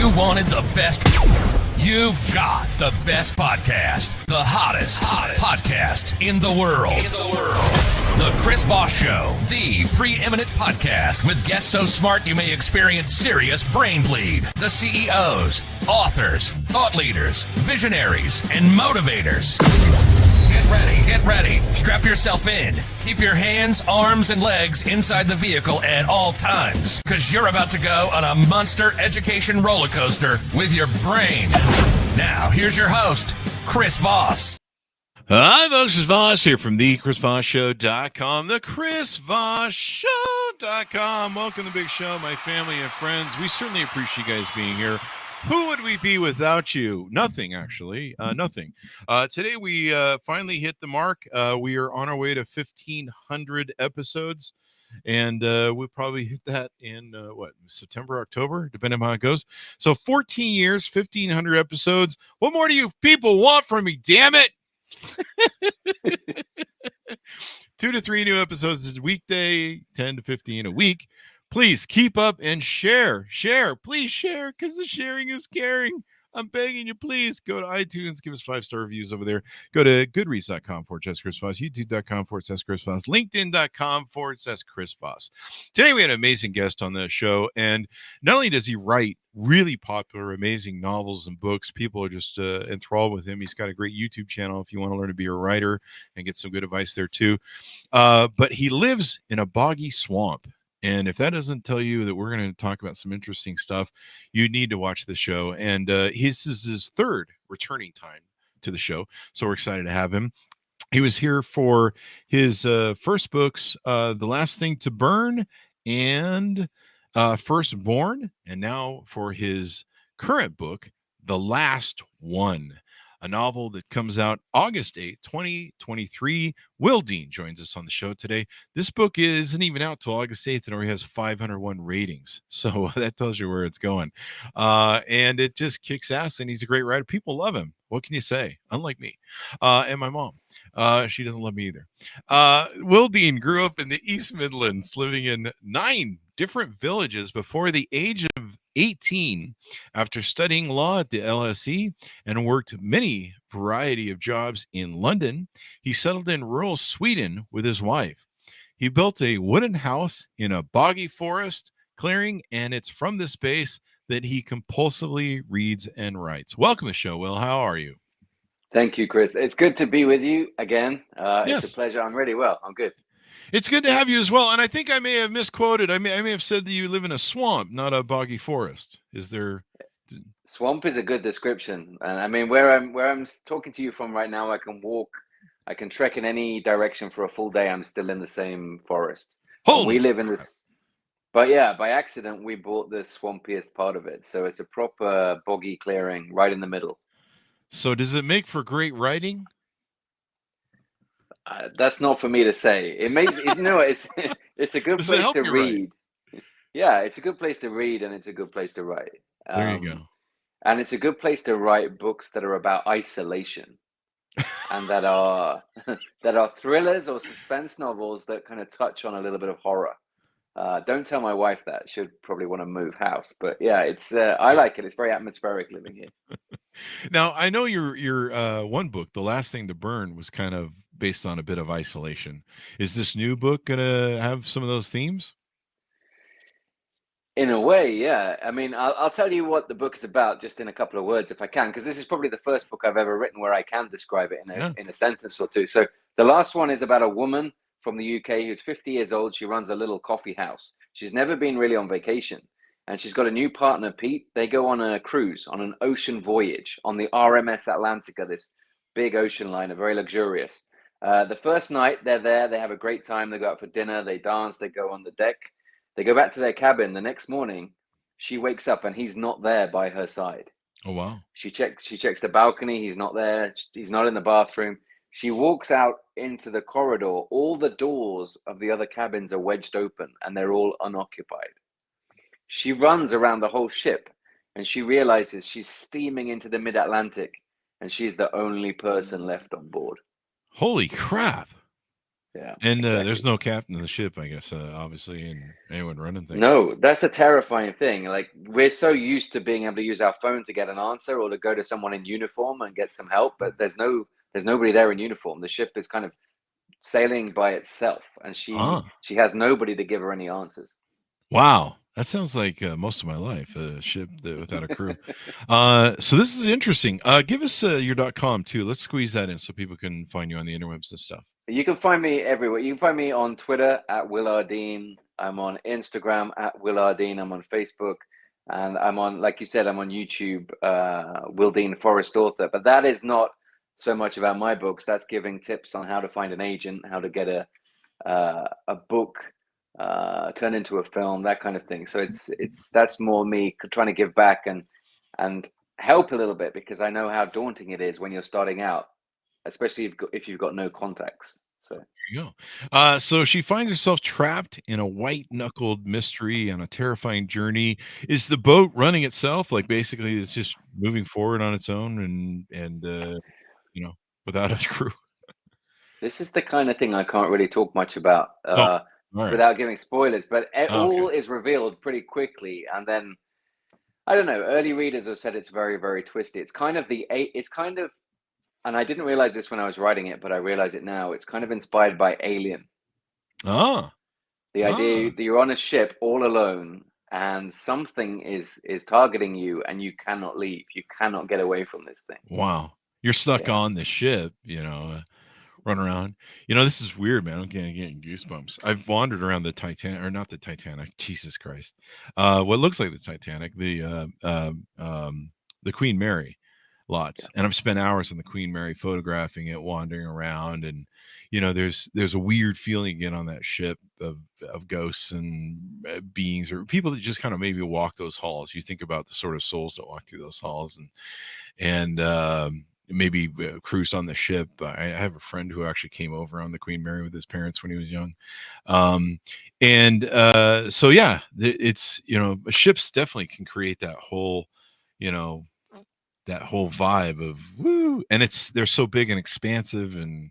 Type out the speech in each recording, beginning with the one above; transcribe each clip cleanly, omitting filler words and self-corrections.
You wanted the best. You've got the best podcast. The hottest podcast in the world. The Chris Voss Show. The preeminent podcast with guests so smart you may experience serious brain bleed. The CEOs, authors, thought leaders, visionaries, and motivators. Get ready. Strap yourself in. Keep your hands, arms, and legs inside the vehicle at all times, because you're about to go on a monster education roller coaster with your brain. Now, here's your host, Chris Voss. Hi, folks. It's Voss here from thechrisvossshow.com, thechrisvossshow.com. Welcome to the big show, my family and friends. We certainly appreciate you guys being here. Who would we be without you? Nothing, actually. Nothing. Today, we finally hit the mark. We are on our way to 1,500 episodes, and we'll probably hit that in, September, October, depending on how it goes. So 14 years, 1,500 episodes. What more do you people want from me, damn it? 2 to 3 new episodes a weekday, 10 to 15 a week. Please keep up and share. Please share, because the sharing is caring. I'm begging you, please go to iTunes, give us 5-star reviews over there. Go to goodreads.com/Chris Voss, youtube.com/Chris Voss, linkedin.com/Chris Voss. Today we had an amazing guest on the show, and not only does he write really popular, amazing novels and books, people are just enthralled with him. He's got a great YouTube channel if you want to learn to be a writer and get some good advice there too. But he lives in a boggy swamp. And if that doesn't tell you that we're going to talk about some interesting stuff, you need to watch the show. And this is his third returning time to the show, so we're excited to have him. He was here for his first books, The Last Thing to Burn and Firstborn, and now for his current book, The Last One, a novel that comes out August 8th, 2023. Will Dean joins us on the show today. This book isn't even out till August 8th and already has 501 ratings. So that tells you where it's going. And it just kicks ass, and he's a great writer. People love him. What can you say? Unlike me and my mom. She doesn't love me either. Will Dean grew up in the East Midlands, living in 9 different villages before the age of 18. After studying law at the LSE and worked many variety of jobs in London, he settled in rural Sweden with his wife. He built a wooden house in a boggy forest clearing, and it's from this space that he compulsively reads and writes. Welcome to the show, Will. How are you? Thank you, Chris. It's good to be with you again. Yes. It's a pleasure. I'm really well. I'm good. It's good to have you as well. And I think I may have misquoted. I may have said that you live in a swamp, not a boggy forest. Is there? Swamp is a good description. And I mean, where I'm talking to you from right now, I can walk, I can trek in any direction for a full day. I'm still in the same forest. We live in this, but yeah, by accident, we bought the swampiest part of it. So it's a proper boggy clearing right in the middle. So does it make for great writing? That's not for me to say. It makes it's a good place to read. Yeah, it's a good place to read, and it's a good place to write. There you go. And it's a good place to write books that are about isolation, and that are thrillers or suspense novels that kind of touch on a little bit of horror. Don't tell my wife that; she'll probably want to move house. But yeah, it's I like it. It's very atmospheric living here. Now, I know your one book, The Last Thing to Burn, was kind of based on a bit of isolation. Is this new book going to have some of those themes? In a way, yeah. I mean, I'll tell you what the book is about just in a couple of words if I can, because this is probably the first book I've ever written where I can describe it in a sentence or two. So the last one is about a woman from the UK who's 50 years old. She runs a little coffee house. She's never been really on vacation. And she's got a new partner, Pete. They go on a cruise, on an ocean voyage on the RMS Atlantica, this big ocean liner, very luxurious. The first night they're there, they have a great time. They go out for dinner, they dance, they go on the deck. They go back to their cabin. The next morning, she wakes up and he's not there by her side. Oh, wow. She checks the balcony. He's not there. He's not in the bathroom. She walks out into the corridor. All the doors of the other cabins are wedged open and they're all unoccupied. She runs around the whole ship and she realizes she's steaming into the mid-Atlantic and she's the only person left on board. Holy crap. Yeah. And Exactly. there's no captain of the ship, I guess, obviously, and anyone running things. No, that's a terrifying thing. Like, we're so used to being able to use our phone to get an answer or to go to someone in uniform and get some help, but there's nobody there in uniform. The ship is kind of sailing by itself, and she has nobody to give her any answers. Wow. That sounds like most of my life, a ship without a crew. So this is interesting. Give us your .com too. Let's squeeze that in so people can find you on the interwebs and stuff. You can find me everywhere. You can find me on Twitter at Will Ardeen. I'm on Instagram at Will Ardeen. I'm on Facebook, and I'm on, like you said, I'm on YouTube, Will Dean Forest Author. But that is not so much about my books. That's giving tips on how to find an agent, how to get a book turned into a film, that kind of thing. So that's more me trying to give back and help a little bit, because I know how daunting it is when you're starting out, especially if you've got no contacts. So there you go. So she finds herself trapped in a white-knuckled mystery on a terrifying journey. Is the boat running itself? Like, basically, it's just moving forward on its own and without a crew? this is the kind of thing I can't really talk much about Oh, all right. without giving spoilers, but all Okay. is revealed pretty quickly. And then, I don't know, early readers have said it's very, very twisty. It's kind of and I didn't realize this when I was writing it, but I realize it now. It's kind of inspired by Alien. Ah. The idea that you're on a ship all alone and something is targeting you and you cannot leave. You cannot get away from this thing. Wow. You're stuck Yeah. on the ship, run around. This is weird, man. I'm getting goosebumps. I've wandered around the Titanic, or not the Titanic. Jesus Christ. What looks like the Titanic, the Queen Mary, lots, and I've spent hours on the Queen Mary photographing it, wandering around, and there's a weird feeling again on that ship of ghosts and beings or people that just kind of maybe walk those halls. You think about the sort of souls that walk through those halls, and maybe cruised on the ship. I have a friend who actually came over on the Queen Mary with his parents when he was young. So yeah, it's, ships definitely can create that whole, that whole vibe of woo. And they're so big and expansive and,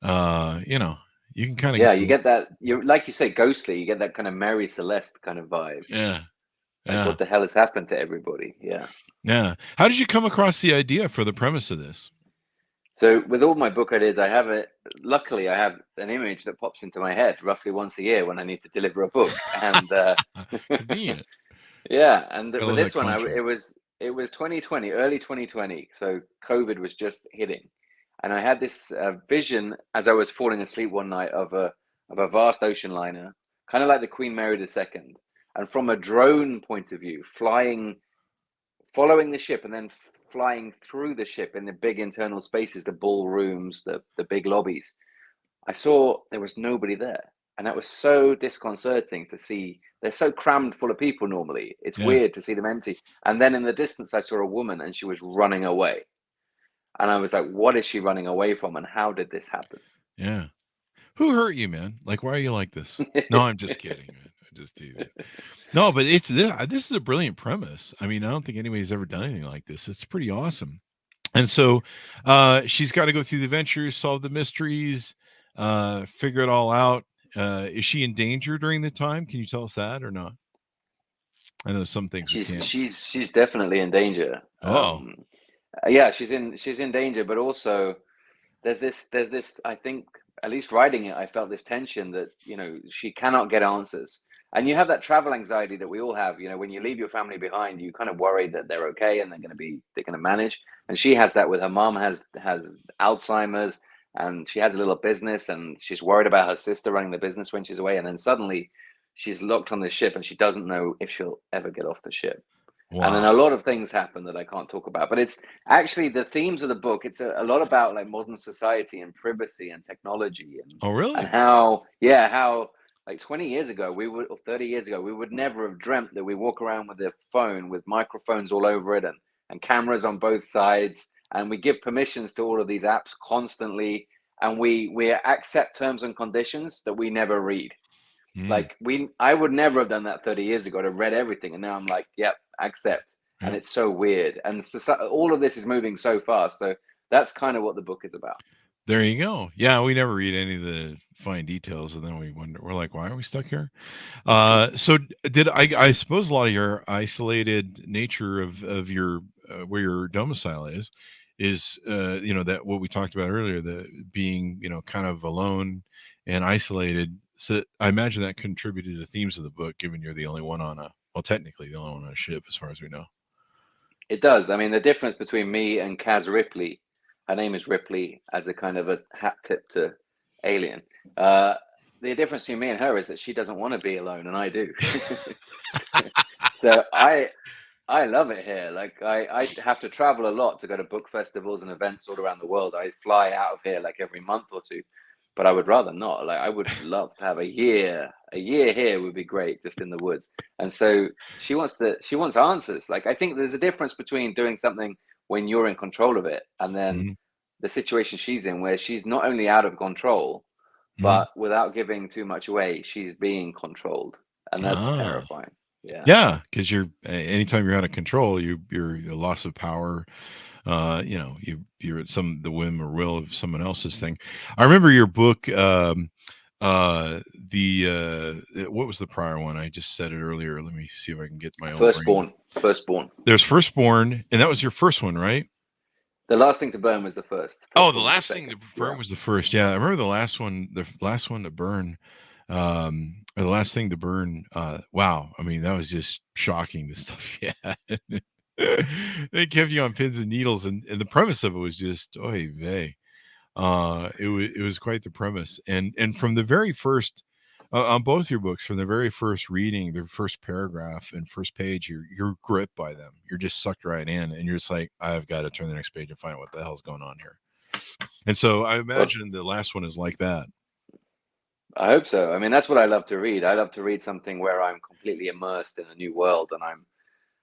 you can kind of You get that, like you say, ghostly, you get that kind of Mary Celeste kind of vibe. Yeah. Like, what the hell has happened to everybody? Yeah. Yeah. How did you come across the idea for the premise of this? So with all my book ideas, luckily I have an image that pops into my head roughly once a year when I need to deliver a book. And convenient. Yeah. And with this one, it was 2020, early 2020. So COVID was just hitting. And I had this vision as I was falling asleep one night of a vast ocean liner, kind of like the Queen Mary II. And from a drone point of view, following the ship and then flying through the ship in the big internal spaces, the ballrooms, the big lobbies, I saw there was nobody there. And that was so disconcerting to see. They're so crammed full of people normally. It's weird to see them empty. And then in the distance, I saw a woman and she was running away. And I was like, what is she running away from? And how did this happen? Yeah. Who hurt you, man? Like, why are you like this? No, I'm just kidding, man. I just tease you. No, but this is a brilliant premise. I mean, I don't think anybody's ever done anything like this. It's pretty awesome. And so she's got to go through the adventures, solve the mysteries, figure it all out. Is she in danger during the time? Can you tell us that or not? I know some things she's definitely in danger. Yeah, she's in danger, but also there's this, I think, at least writing it, I felt this tension that, she cannot get answers. And you have that travel anxiety that we all have. When you leave your family behind, you kind of worry that they're okay and they're going to manage. And she has that with her mom has Alzheimer's, and she has a little business, and she's worried about her sister running the business when she's away. And then suddenly she's locked on the ship and she doesn't know if she'll ever get off the ship. Wow. And then a lot of things happen that I can't talk about, but it's actually the themes of the book. It's a lot about like modern society and privacy and technology. And, oh, really? And how like 20 years ago, or 30 years ago, we would never have dreamt that we walk around with a phone with microphones all over it and cameras on both sides. And we give permissions to all of these apps constantly. And we accept terms and conditions that we never read. Like I would never have done that 30 years ago. To read everything. And now I'm like, yep, accept. And it's so weird. And so all of this is moving so fast. So that's kind of what the book is about. There you go. Yeah, we never read any of fine details, and then we're like, why are we stuck here? So did I suppose a lot of your isolated nature of your where your domicile is that what we talked about earlier, the being kind of alone and isolated. So I imagine that contributed to the themes of the book, given you're the only one on technically the only one on a ship as far as we know. It does. I mean, the difference between me and Kaz Ripley, her name is Ripley as a kind of a hat tip to Alien. The difference between me and her is that she doesn't want to be alone, and I do. So I love it here. Like I have to travel a lot to go to book festivals and events all around the world. I fly out of here like every month or two, but I would rather not. Like I would love to have a year here would be great, just in the woods. And so she wants answers. Like I think there's a difference between doing something when you're in control of it, and then the situation she's in, where she's not only out of control, but without giving too much away, she's being controlled, and that's terrifying. Yeah, because anytime you're out of control, you're a loss of power. You're at the whim or will of someone else's thing. I remember your book. What was the prior one? I just said it earlier. Let me see if I can get my own Firstborn. There's Firstborn, and that was your first one, right? The Last Thing to Burn was the first. Oh, the Last Thing to Burn was the first. Yeah, I remember the last one to burn. Or the Last Thing to Burn. Wow. I mean, that was just shocking, the stuff. Yeah. They kept you on pins and needles, and the premise of it was just oy vey. It was quite the premise. And from the very first on both your books, from the very first reading, the first paragraph and first page, you're gripped by them. You're just sucked right in, and you're just like, I've got to turn the next page and find out what the hell's going on here. And so I imagine the last one is like that. I hope so. I mean, that's what I love to read. I love to read something where I'm completely immersed in a new world, and I'm,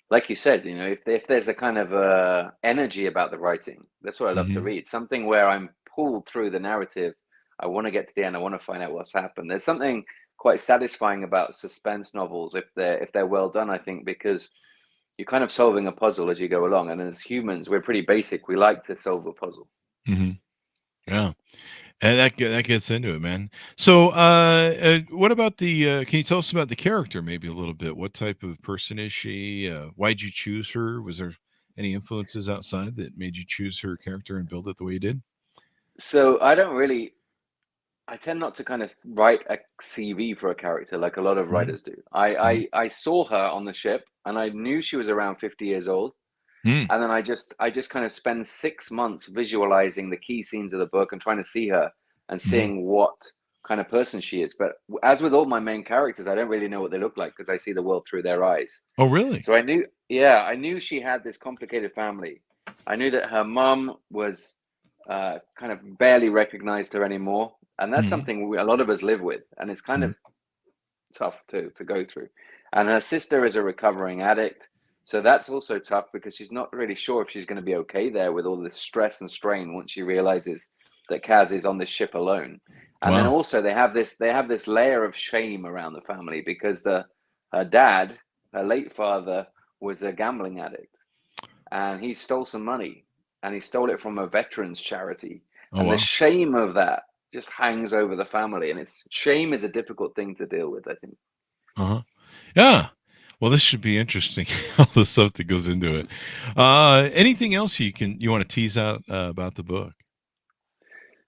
like you said, if there's a kind of energy about the writing, that's what I love to read. Something where I'm pulled through the narrative. I want to get to the end. I want to find out what's happened. There's something quite satisfying about suspense novels if they're well done, I think, because you're kind of solving a puzzle as you go along. And as humans, we're pretty basic. We like to solve a puzzle. Yeah. And that gets into it, man. So, what about can you tell us about the character maybe a little bit? What type of person is she? Why'd you choose her? Was there any influences outside that made you choose her character and build it the way you did? So I tend not to kind of write a CV for a character like a lot of writers do. I saw her on the ship, and I knew she was around 50 years old. And then I just kind of spend 6 months visualizing the key scenes of the book and trying to see her and seeing what kind of person she is. But as with all my main characters, I don't really know what they look like because I see the world through their eyes. Oh, really? So I knew she had this complicated family. I knew that her mom was kind of barely recognized her anymore. And that's something a lot of us live with. And it's kind of tough to go through. And her sister is a recovering addict. So that's also tough because she's not really sure if she's going to be okay there with all this stress and strain once she realizes that Kaz is on this ship alone. And then also they have this layer of shame around the family because her dad, her late father, was a gambling addict, and he stole some money, and he stole it from a veterans charity. The shame of that just hangs over the family, and shame is a difficult thing to deal with, I think. Yeah. Well, this should be interesting. All the stuff that goes into it. Anything else you want to tease out about the book?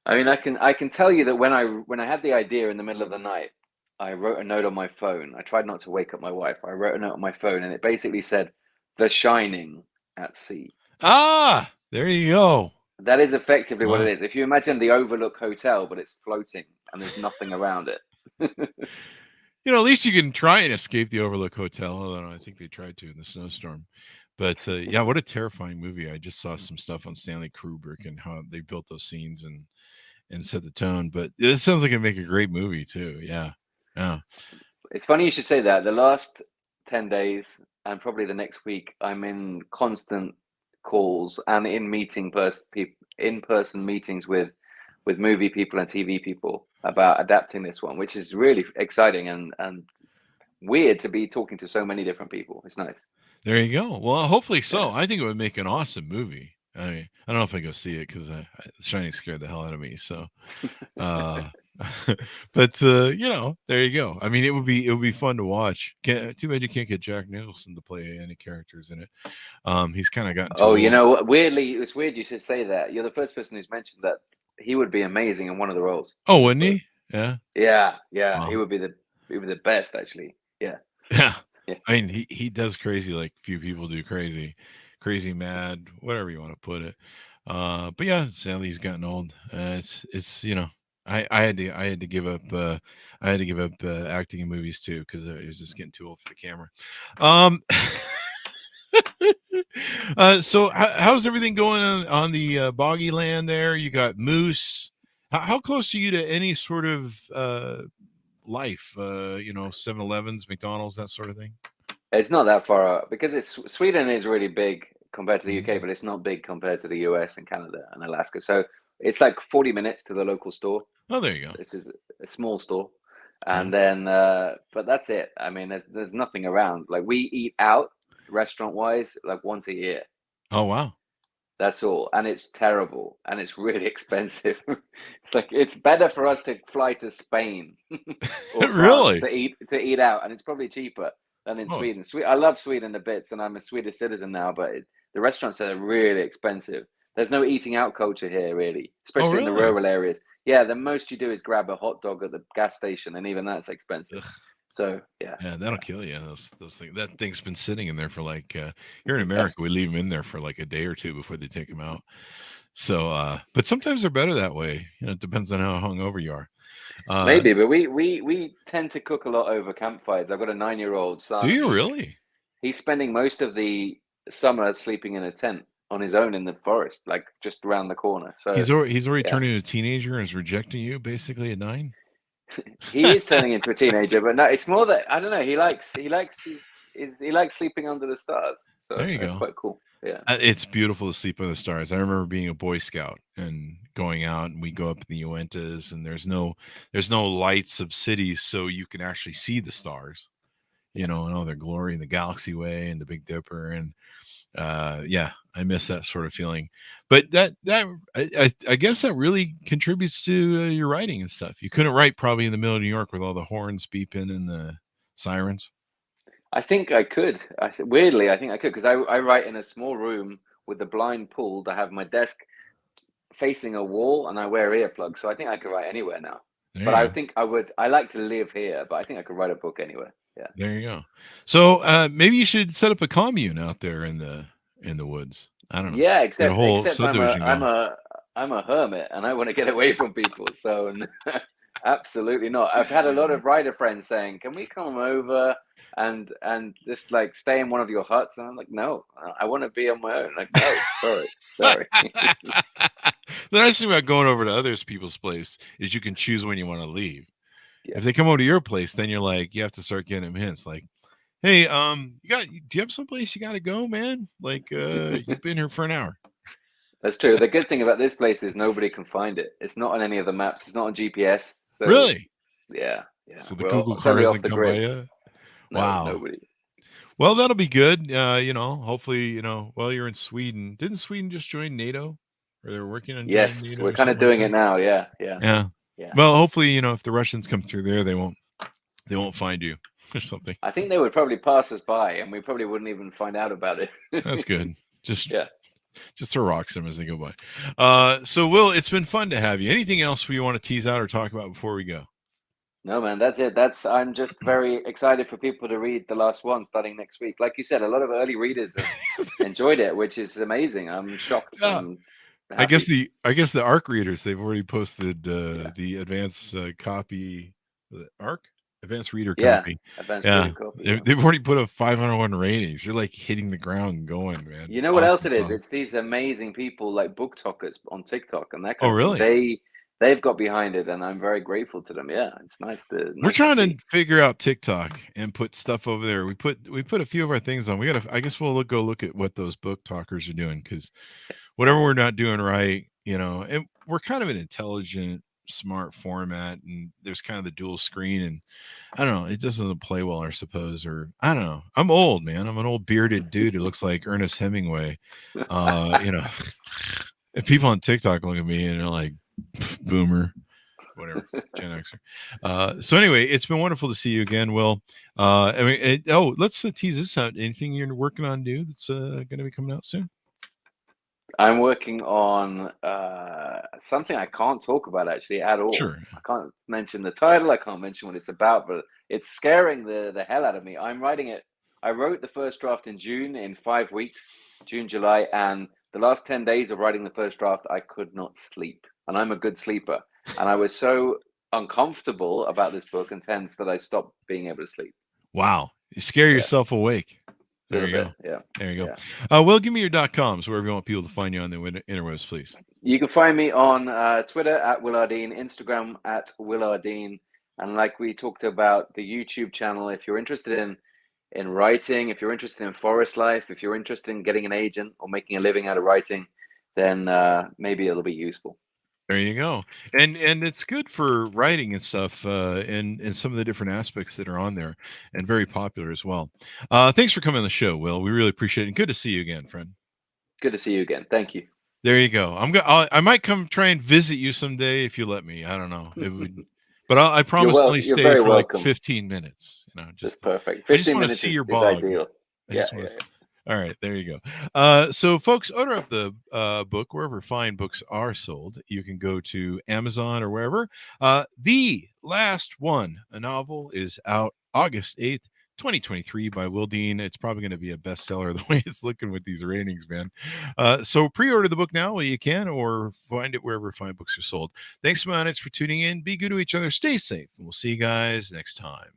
I mean, I can tell you that when I had the idea in the middle of the night, I wrote a note on my phone. I tried not to wake up my wife. I wrote a note on my phone, and it basically said, "The Shining at Sea." Ah, there you go. That is effectively what it is. If you imagine the Overlook Hotel, but it's floating and there's nothing around it. At least you can try and escape the Overlook Hotel, although I think they tried to in the snowstorm. But yeah, what a terrifying movie. I just saw some stuff on Stanley Kubrick and how they built those scenes and set the tone. But it sounds like it'd make a great movie too. Yeah. It's funny you should say that. The last 10 days and probably the next week, I'm in constant calls and in-person meetings with movie people and TV people about adapting this one, which is really exciting and weird to be talking to so many different people. It's nice. There you go. Well, hopefully so. Yeah. I think it would make an awesome movie. I mean, I don't know if I go see it because Shining scared the hell out of me. So, But there you go. I mean, it would be fun to watch. Too bad you can't get Jack Nicholson to play any characters in it. He's kind of gotten too Oh, you old. know, weirdly, it's weird you should say that. You're the first person who's mentioned that he would be amazing in one of the roles Oh, in this wouldn't book. he? Yeah. Yeah, yeah, Wow. he would be the best actually. Yeah, Yeah. yeah. I mean, he does crazy like few people do crazy, crazy mad, whatever you want to put it. But yeah, sadly he's gotten old. It's I had to give up acting in movies too because I was just getting too old for the camera. Um, so how's everything going on the boggy land there? You got moose. How close are you to any sort of life? 7-Elevens, McDonald's, that sort of thing. It's not that far out because Sweden is really big compared to the UK, Mhm. but it's not big compared to the US and Canada and Alaska. So it's like 40 minutes to the local store. Oh, there you go. This is a small store, Yeah. and then but that's it. I mean, there's nothing around. Like we eat out restaurant wise like once a year. Oh, wow. That's all, and it's terrible, and it's really expensive. It's like it's better for us to fly to Spain or France Really? to eat out, and it's probably cheaper than in Oh, Sweden. I love Sweden a bit, and I'm a Swedish citizen now, but the restaurants are really expensive. There's no eating out culture here, really, oh, especially in the really? rural areas. Yeah, the most you do is grab a hot dog at the gas station, and even that's expensive. Ugh. So yeah, Yeah, that'll yeah, kill you. Those things. That thing's been sitting in there for like here in yeah. America, we leave them in there for like a day or two before they take them out. So, but sometimes they're better that way. It depends on how hungover you are. Uh, Maybe, but we tend to cook a lot over campfires. I've got a 9-year-old do son, and you really? he's spending most of the summer sleeping in a tent on his own in the forest, like just around the corner. So He's already yeah, turning a teenager and is rejecting you basically at 9. he is turning into a teenager, but no, it's more that I don't know. He likes sleeping under the stars, so There you that's go. quite cool. Yeah, It's beautiful to sleep under the stars. I remember being a Boy Scout and going out, and we go up in the Uintas, and there's no lights of cities, so you can actually see the stars, yeah. in all their glory, and the Galaxy Way and the Big Dipper, and yeah, I miss that sort of feeling. But I guess that really contributes to your writing and stuff. You couldn't write probably in the middle of New York with all the horns beeping and the sirens. I think I could. Weirdly, I think I could because I write in a small room with the blind pulled. I have my desk facing a wall and I wear earplugs, so I think I could write anywhere now. There But you I go. think I would. I like to live here, but I think I could write a book anywhere. Yeah. There you go. So maybe you should set up a commune out there in the woods. I don't know. Yeah, Get a whole except subdivision going. I'm a hermit and I want to get away from people. So absolutely not. I've had a lot of writer friends saying, "Can we come over and just like stay in one of your huts?" And I'm like, "No, I want to be on my own." Like, no, sorry. The nice thing about going over to other people's place is you can choose when you want to leave. Yeah, If they come over to your place, then you're like, you have to start getting them hints like, hey, do you have someplace you got to go, man? Like, you've been here for an hour. that's true. The good thing about this place is nobody can find it. It's not on any of the maps. It's not on GPS. So Really? yeah, So the we're Google car totally off hasn't the come by grid. yet? No, Wow. nobody. Well, that'll be good. Hopefully, well, you're in Sweden. Didn't Sweden just join NATO? Or they're working on joining Yes, NATO we're or kind of something like doing that? it now. Yeah. Yeah. Yeah. Well, hopefully, if the Russians come through there, they won't find you or something. I think they would probably pass us by, and we probably wouldn't even find out about it. That's good. Just Yeah. just throw rocks at them as they go by. So Will, it's been fun to have you. Anything else we want to tease out or talk about before we go? No, man, that's it. I'm just very excited for people to read the last one starting next week. Like you said, a lot of early readers have enjoyed it, which is amazing. I'm shocked Yeah. and I guess happy. the ARC readers, they've already posted Yeah. the advanced copy, the ARC advanced reader Yeah. copy. Advanced Yeah, reader copy. Yeah. they've already put a 501 ratings. You're like hitting the ground and going, man. You know what else Awesome it is? song. It's these amazing people like book talkers on TikTok and that Oh, kind of thing. really? They've got behind it, and I'm very grateful to them. Yeah, it's We're nice to trying to see. figure out TikTok and put stuff over there. We put a few of our things on. I guess we'll go look at what those book talkers are doing because whatever we're not doing right, and we're kind of an intelligent, smart format, and there's kind of the dual screen, and I don't know, it just doesn't play well, I suppose, or I don't know. I'm old, man. I'm an old bearded dude who looks like Ernest Hemingway. Uh, you know, if people on TikTok look at me and they're like, boomer, whatever, Gen Xer. So anyway, it's been wonderful to see you again, Will. Let's tease this out. Anything you're working on new that's going to be coming out soon? I'm working on something I can't talk about actually at all. Sure. I can't mention the title. I can't mention what it's about, but it's scaring the hell out of me. I'm writing it. I wrote the first draft in June, in 5 weeks, June, July, and the last 10 days of writing the first draft, I could not sleep. And I'm a good sleeper. And I was so uncomfortable about this book and tense that I stopped being able to sleep. Wow. You scare yourself awake. There you go. Yeah. There you go. Yeah. Will, give me your .coms, wherever you want people to find you on the interwebs, please. You can find me on Twitter at Willardine, Instagram at Willardine. And like we talked about, the YouTube channel, if you're interested in writing, if you're interested in forest life, if you're interested in getting an agent or making a living out of writing, then maybe it'll be useful. There you go. And it's good for writing and stuff, and some of the different aspects that are on there, and very popular as well. Thanks for coming on the show, Will. We really appreciate it. And good to see you again, friend. Good to see you again. Thank you. There you go. I might come try and visit you someday if you let me. I don't know. It would, but I promise only stay for welcome. like 15 minutes. Just perfect. 15 I just want to see your bog. Ideal. All right, there you go. So, folks, order up the book wherever fine books are sold. You can go to Amazon or wherever. The Last One, a novel, is out August 8th, 2023 by Will Dean. It's probably going to be a bestseller the way it's looking with these ratings, man. So pre-order the book now while you can, or find it wherever fine books are sold. Thanks so much for tuning in. Be good to each other. Stay safe. And we'll see you guys next time.